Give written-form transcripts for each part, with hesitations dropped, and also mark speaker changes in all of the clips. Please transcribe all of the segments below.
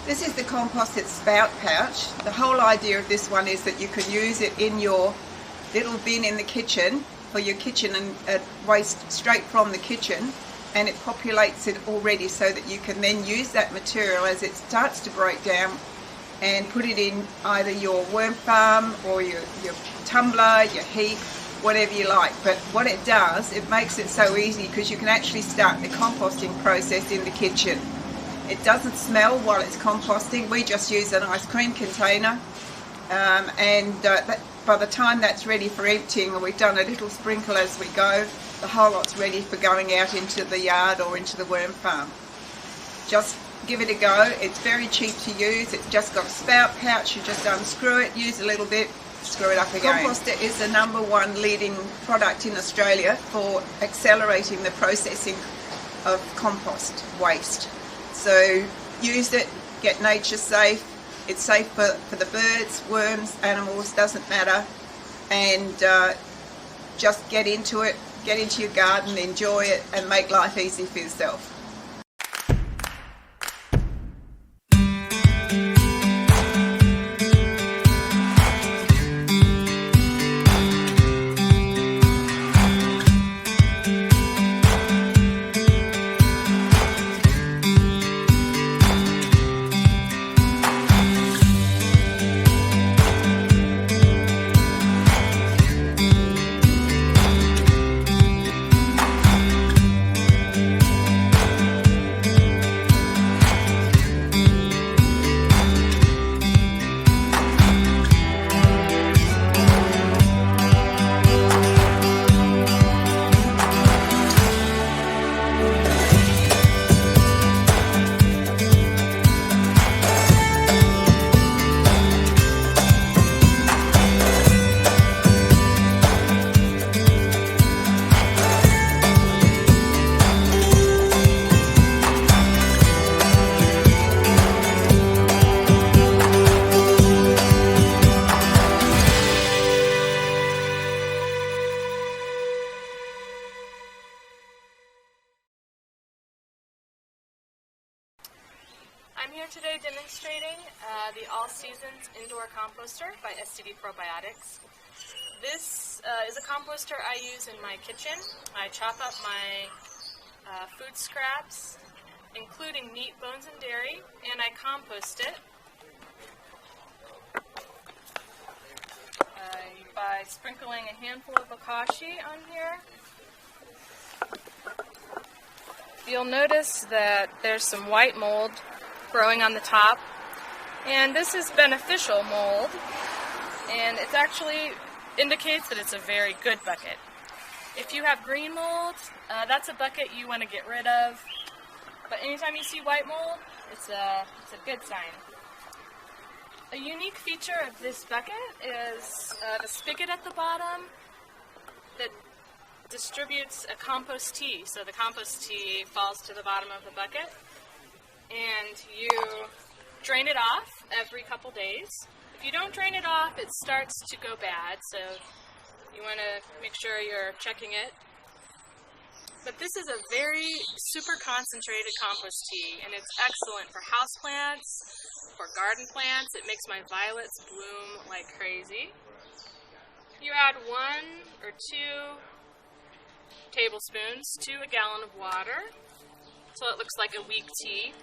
Speaker 1: This is the composted spout pouch. The whole idea of this one is that you can use it in your little bin in the kitchen for your kitchen and waste straight from the kitchen, and it populates it already so that you can then use that material as it starts to break down and put it in either your worm farm or your tumbler, your heap, whatever you like. But what it does, it makes it so easy because you can actually start the composting process in the kitchen. It doesn't smell while it's composting. We just use an ice cream container, by the time that's ready for emptying, or we've done a little sprinkle as we go, the whole lot's ready for going out into the yard or into the worm farm. Just give it a go. It's very cheap to use. It's just got a spout pouch. You just unscrew it, use a little bit, screw it up again. Composter is the #1 leading product in Australia for accelerating the processing of compost waste. So use it, get nature safe. It's safe for the birds, worms, animals, doesn't matter. And just get into it, get into your garden, enjoy it, and make life easy for yourself.
Speaker 2: I'm here today demonstrating the All Seasons Indoor Composter by STD Probiotics. This is a composter I use in my kitchen. I chop up my food scraps, including meat, bones, and dairy, and I compost it by sprinkling a handful of bokashi on here. You'll notice that there's some white mold growing on the top, and this is beneficial mold, and it actually indicates that it's a very good bucket. If you have green mold, that's a bucket you want to get rid of, but anytime you see white mold, it's a good sign. A unique feature of this bucket is the spigot at the bottom that distributes a compost tea. So the compost tea falls to the bottom of the bucket, and you drain it off every couple days. If you don't drain it off, it starts to go bad, so you want to make sure you're checking it. But this is a very super concentrated compost tea, and it's excellent for houseplants, for garden plants. It makes my violets bloom like crazy. You add 1 or 2 tablespoons to a gallon of water, so it looks like a weak tea.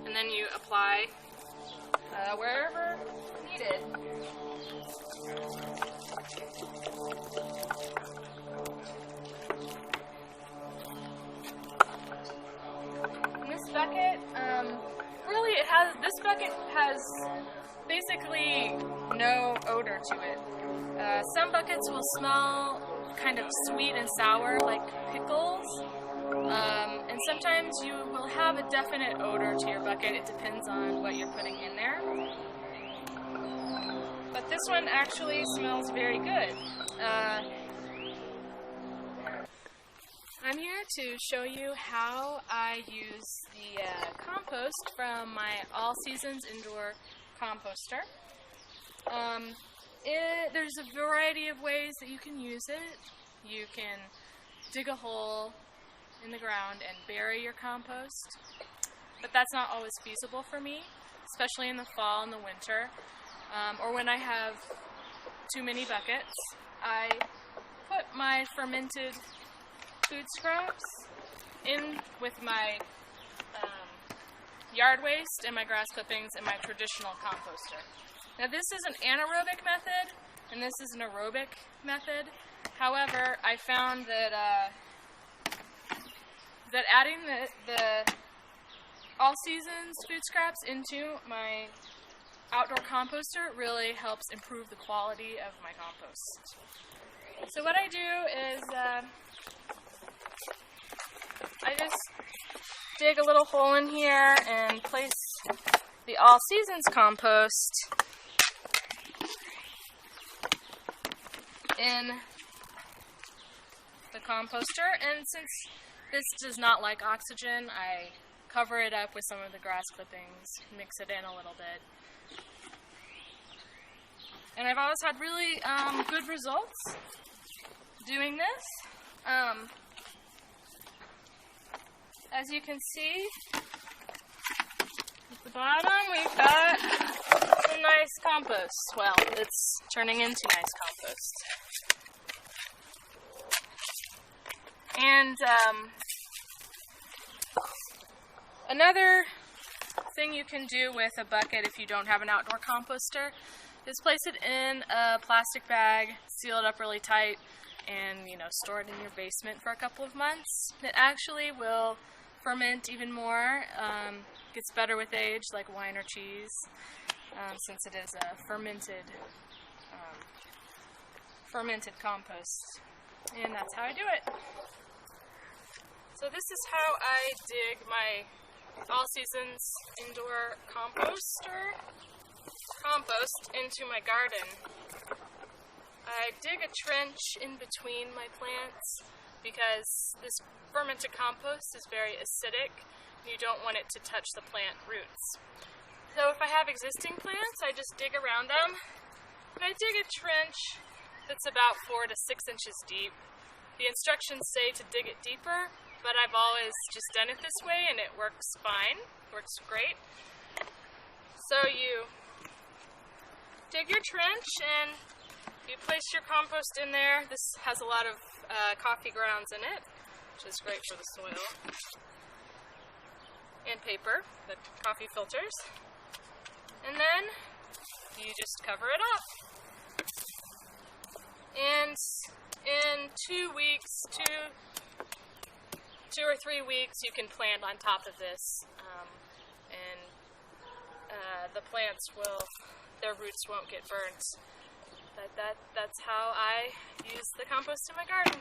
Speaker 2: And then you apply wherever needed. And this bucket, this bucket has basically no odor to it. Some buckets will smell kind of sweet and sour, like pickles. And sometimes you will have a definite odor to your bucket. It depends on what you're putting in there. But this one actually smells very good. I'm here to show you how I use the compost from my All Seasons Indoor Composter. There's a variety of ways that you can use it. You can dig a hole in the ground and bury your compost. but that's not always feasible for me, especially in the fall and the winter, or when I have too many buckets. I put my fermented food scraps in with my yard waste and my grass clippings and my traditional composter. Now this is an anaerobic method and this is an aerobic method. However, I found that that adding the all seasons food scraps into my outdoor composter really helps improve the quality of my compost. So what I do is I just dig a little hole in here and place the all seasons compost in the composter, and since this does not like oxygen, I cover it up with some of the grass clippings, mix it in a little bit. And I've always had really good results doing this. As you can see, at the bottom we've got some nice compost. Well, it's turning into nice compost. And another thing you can do with a bucket if you don't have an outdoor composter is place it in a plastic bag, seal it up really tight, and store it in your basement for a couple of months. It actually will ferment even more, gets better with age, like wine or cheese, since it is a fermented compost. And that's how I do it. So this is how I dig my all seasons indoor compost into my garden. I dig a trench in between my plants because this fermented compost is very acidic. You don't want it to touch the plant roots. So if I have existing plants, I just dig around them. And I dig a trench that's about 4 to 6 inches deep. The instructions say to dig it deeper, but I've always just done it this way and it works fine, works great. So you dig your trench and you place your compost in there. This has a lot of coffee grounds in it, which is great for the soil. And paper, the coffee filters. And then you just cover it up. And in 2 weeks, 2 or 3 weeks, you can plant on top of this, and the plants their roots won't get burnt. But that's how I use the compost in my garden.